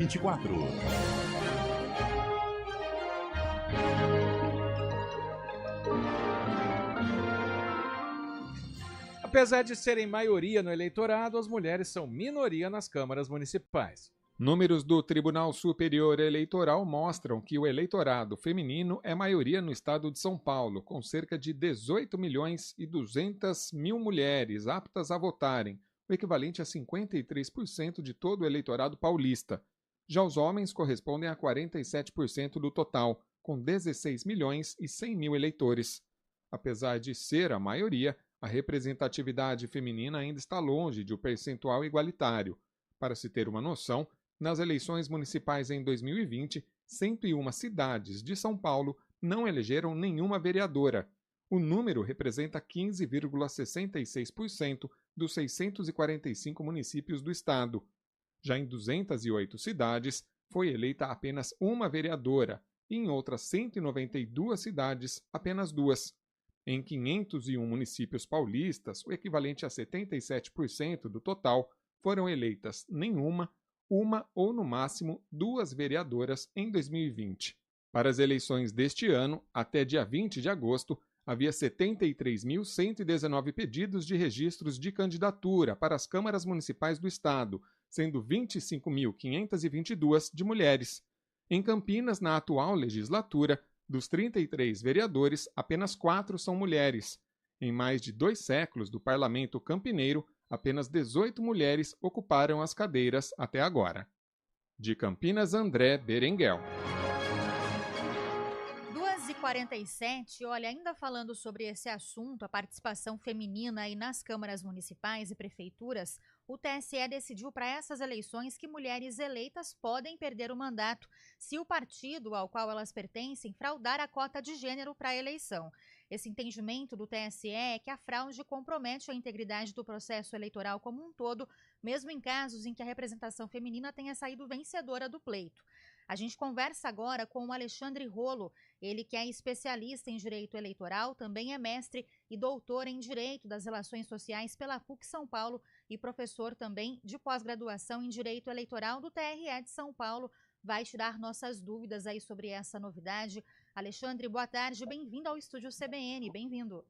24. Apesar de serem maioria no eleitorado, as mulheres são minoria nas câmaras municipais. Números do Tribunal Superior Eleitoral mostram que o eleitorado feminino é maioria no estado de São Paulo, com cerca de 18 milhões e 200 mil mulheres aptas a votarem, o equivalente a 53% de todo o eleitorado paulista. Já os homens correspondem a 47% do total, com 16 milhões e 100 mil eleitores. Apesar de ser a maioria, a representatividade feminina ainda está longe de um percentual igualitário. Para se ter uma noção, nas eleições municipais em 2020, 101 cidades de São Paulo não elegeram nenhuma vereadora. O número representa 15,66% dos 645 municípios do estado. Já em 208 cidades, foi eleita apenas uma vereadora, e em outras 192 cidades, apenas duas. Em 501 municípios paulistas, o equivalente a 77% do total, foram eleitas nenhuma, uma ou no máximo duas vereadoras em 2020. Para as eleições deste ano, até dia 20 de agosto, havia 73.119 pedidos de registros de candidatura para as câmaras municipais do estado, sendo 25.522 de mulheres. Em Campinas, na atual legislatura, dos 33 vereadores, apenas 4 são mulheres. Em mais de 2 séculos do parlamento campineiro, apenas 18 mulheres ocuparam as cadeiras até agora. De Campinas, André Berenguel. 2h47, olha, ainda falando sobre esse assunto, a participação feminina aí nas câmaras municipais e prefeituras, o TSE decidiu para essas eleições que mulheres eleitas podem perder o mandato se o partido ao qual elas pertencem fraudar a cota de gênero para a eleição. Esse entendimento do TSE é que a fraude compromete a integridade do processo eleitoral como um todo, mesmo em casos em que a representação feminina tenha saído vencedora do pleito. A gente conversa agora com o Alexandre Rolo, ele que é especialista em direito eleitoral, também é mestre e doutor em direito das relações sociais pela PUC São Paulo e professor também de pós-graduação em direito eleitoral do TRE de São Paulo. Vai tirar nossas dúvidas aí sobre essa novidade. Alexandre, boa tarde, bem-vindo ao Estúdio CBN, bem-vindo.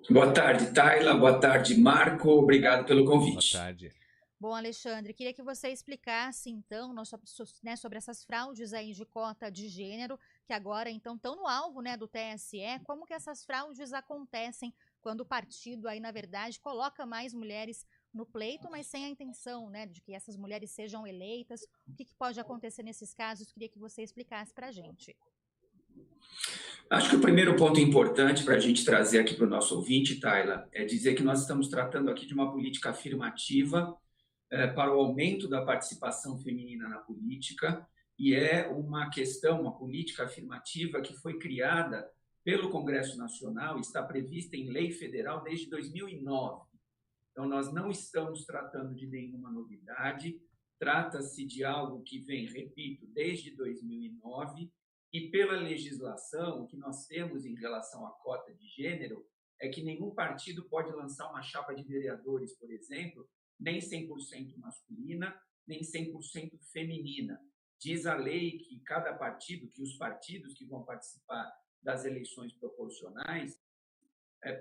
Boa tarde, Tayla, boa tarde, Marco, obrigado pelo convite. Boa tarde. Bom, Alexandre, queria que você explicasse, então, sobre essas fraudes aí de cota de gênero, que agora, então, estão no alvo, do TSE. Como que essas fraudes acontecem quando o partido, aí, na verdade, coloca mais mulheres no pleito, mas sem a intenção, de que essas mulheres sejam eleitas? O que pode acontecer nesses casos? Queria que você explicasse para a gente. Acho que o primeiro ponto importante para a gente trazer aqui para o nosso ouvinte, Tayla, é dizer que nós estamos tratando aqui de uma política afirmativa para o aumento da participação feminina na política, e é uma questão, uma política afirmativa que foi criada pelo Congresso Nacional, está prevista em lei federal desde 2009. Então, nós não estamos tratando de nenhuma novidade, trata-se de algo que vem, repito, desde 2009, e pela legislação, o que nós temos em relação à cota de gênero é que nenhum partido pode lançar uma chapa de vereadores, por exemplo, nem 100% masculina, nem 100% feminina. Diz a lei que cada partido, que os partidos que vão participar das eleições proporcionais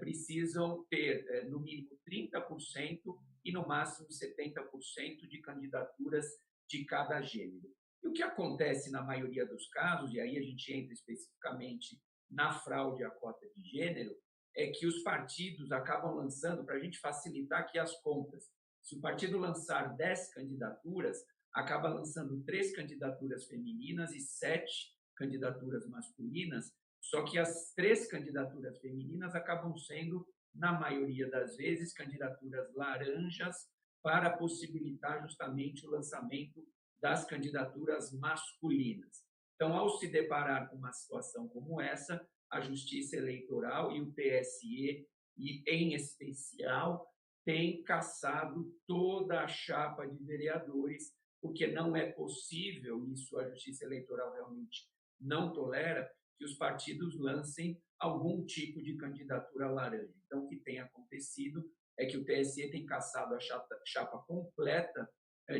precisam ter, no mínimo, 30% e, no máximo, 70% de candidaturas de cada gênero. E o que acontece na maioria dos casos, e aí a gente entra especificamente na fraude à cota de gênero, é que os partidos acabam lançando, para a gente facilitar aqui as contas, se o partido lançar 10 candidaturas, acaba lançando 3 candidaturas femininas e 7 candidaturas masculinas, só que as 3 candidaturas femininas acabam sendo, na maioria das vezes, candidaturas laranjas para possibilitar justamente o lançamento das candidaturas masculinas. Então, ao se deparar com uma situação como essa, a Justiça Eleitoral e o TSE, e em especial, tem cassado toda a chapa de vereadores, porque não é possível, isso a Justiça Eleitoral realmente não tolera, que os partidos lancem algum tipo de candidatura laranja. Então, o que tem acontecido é que o TSE tem cassado a chapa completa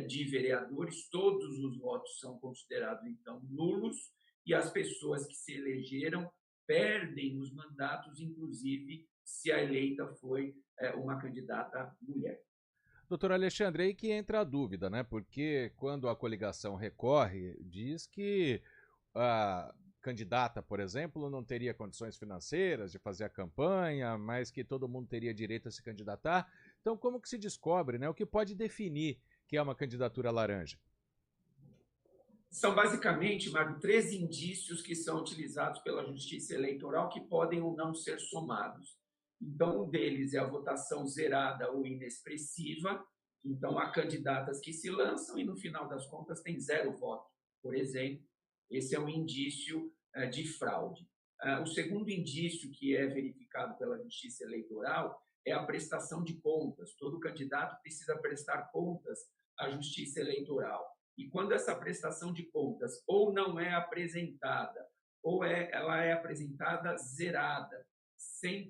de vereadores, todos os votos são considerados, então, nulos, e as pessoas que se elegeram perdem os mandatos, inclusive se a eleita foi uma candidata mulher. Doutor Alexandre, aí que entra a dúvida, né? Porque quando a coligação recorre, diz que a candidata, por exemplo, não teria condições financeiras de fazer a campanha, mas que todo mundo teria direito a se candidatar. Então, como que se descobre, né? O que pode definir que é uma candidatura laranja? São basicamente, Marco, 3 indícios que são utilizados pela Justiça Eleitoral que podem ou não ser somados. Então, um deles é a votação zerada ou inexpressiva. Então, há candidatas que se lançam e, no final das contas, tem 0 voto, por exemplo. Esse é um indício de fraude. O segundo indício que é verificado pela Justiça Eleitoral é a prestação de contas. Todo candidato precisa prestar contas à Justiça Eleitoral. E quando essa prestação de contas ou não é apresentada, ou ela é apresentada zerada, sem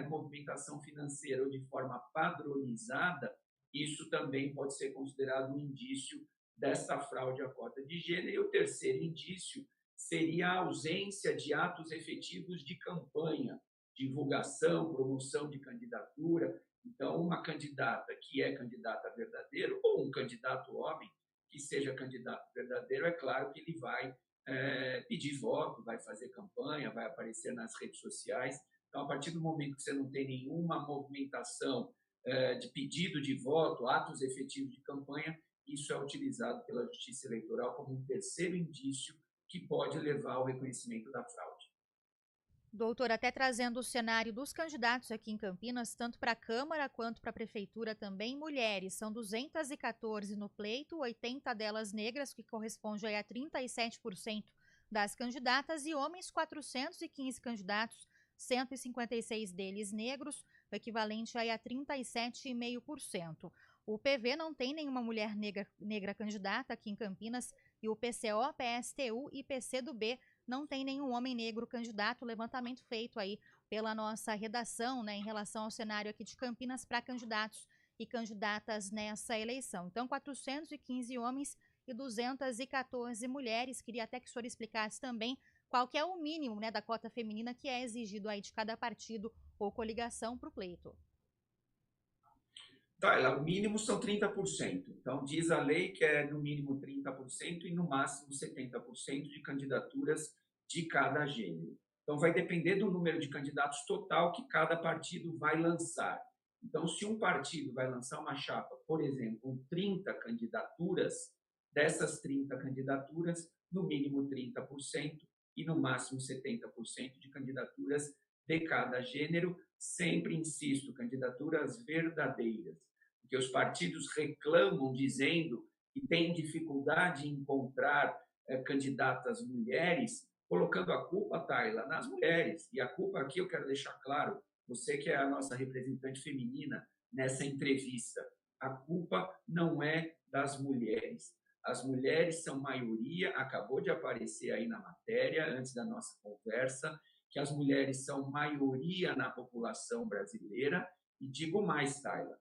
movimentação financeira ou de forma padronizada, isso também pode ser considerado um indício dessa fraude à cota de gênero. E o terceiro indício seria a ausência de atos efetivos de campanha, divulgação, promoção de candidatura. Então, uma candidata que é candidata verdadeiro, ou um candidato homem que seja candidato verdadeiro, é claro que ele vai pedir voto, vai fazer campanha, vai aparecer nas redes sociais. Então, a partir do momento que você não tem nenhuma movimentação de pedido de voto, atos efetivos de campanha, isso é utilizado pela Justiça Eleitoral como um terceiro indício que pode levar ao reconhecimento da fraude. Doutor, até trazendo o cenário dos candidatos aqui em Campinas, tanto para a Câmara quanto para a Prefeitura também, mulheres. São 214 no pleito, 80 delas negras, que corresponde aí a 37% das candidatas, e homens 415 candidatos, 156 deles negros, o equivalente aí a 37,5%. O PV não tem nenhuma mulher negra candidata aqui em Campinas, e o PCO, PSTU e PCdoB não tem nenhum homem negro candidato. Levantamento feito aí pela nossa redação, né, em relação ao cenário aqui de Campinas para candidatos e candidatas nessa eleição. Então, 415 homens e 214 mulheres. Queria até que o senhor explicasse também qual que é o mínimo, né, da cota feminina que é exigido aí de cada partido ou coligação para o pleito. Tá, o mínimo são 30%. Então, diz a lei que é no mínimo 30% e no máximo 70% de candidaturas de cada gênero. Então, vai depender do número de candidatos total que cada partido vai lançar. Então, se um partido vai lançar uma chapa, por exemplo, com 30 candidaturas, dessas 30 candidaturas, no mínimo 30% e no máximo 70% de candidaturas de cada gênero. Sempre insisto, candidaturas verdadeiras, porque os partidos reclamam dizendo que têm dificuldade em encontrar candidatas mulheres, colocando a culpa, Tayla, nas mulheres. E a culpa aqui, eu quero deixar claro, você que é a nossa representante feminina nessa entrevista, a culpa não é das mulheres. As mulheres são maioria, acabou de aparecer aí na matéria, antes da nossa conversa, que as mulheres são maioria na população brasileira. E digo mais, Tayla,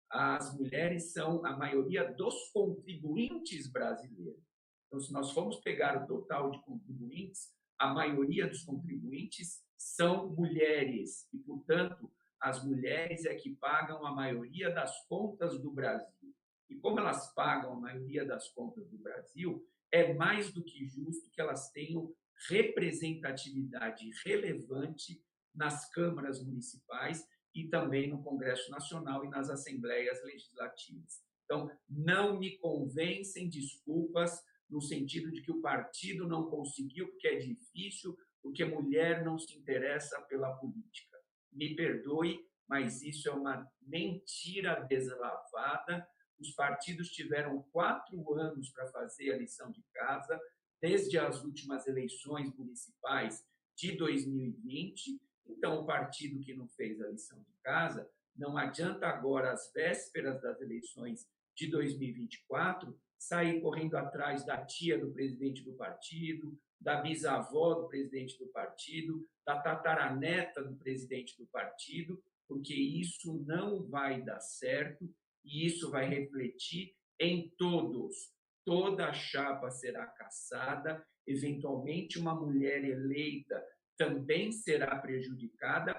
as mulheres são a maioria dos contribuintes brasileiros. Então, se nós formos pegar o total de contribuintes, a maioria dos contribuintes são mulheres. E, portanto, as mulheres é que pagam a maioria das contas do Brasil. E como elas pagam a maioria das contas do Brasil, é mais do que justo que elas tenham representatividade relevante nas câmaras municipais e também no Congresso Nacional e nas assembleias legislativas. Então, não me convencem desculpas no sentido de que o partido não conseguiu porque é difícil, porque mulher não se interessa pela política. Me perdoe, mas isso é uma mentira deslavada. Os partidos tiveram 4 anos para fazer a lição de casa, desde as últimas eleições municipais de 2020. Então, o partido que não fez a lição de casa, não adianta agora, às vésperas das eleições de 2024, sair correndo atrás da tia do presidente do partido, da bisavó do presidente do partido, da tataraneta do presidente do partido, porque isso não vai dar certo e isso vai refletir em todos. Toda a chapa será cassada, eventualmente uma mulher eleita também será prejudicada,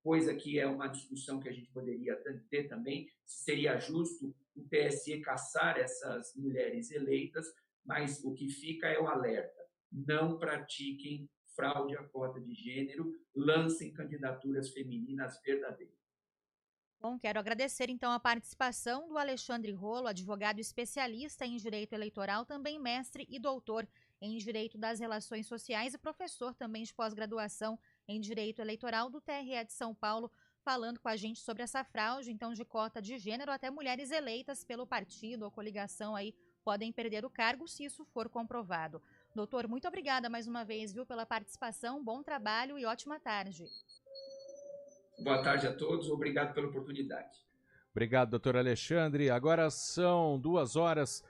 coisa que é uma discussão que a gente poderia ter também, se seria justo o TSE cassar essas mulheres eleitas, mas o que fica é o alerta: não pratiquem fraude à cota de gênero, lancem candidaturas femininas verdadeiras. Bom, quero agradecer então a participação do Alexandre Rolo, advogado especialista em direito eleitoral, também mestre e doutor em direito das relações sociais e professor também de pós-graduação em direito eleitoral do TRE de São Paulo, falando com a gente sobre essa fraude, então, de cota de gênero. Até mulheres eleitas pelo partido ou coligação aí podem perder o cargo se isso for comprovado. Doutor, muito obrigada mais uma vez, viu, pela participação, bom trabalho e ótima tarde. Boa tarde a todos, obrigado pela oportunidade. Obrigado, doutor Alexandre. Agora são 2h50.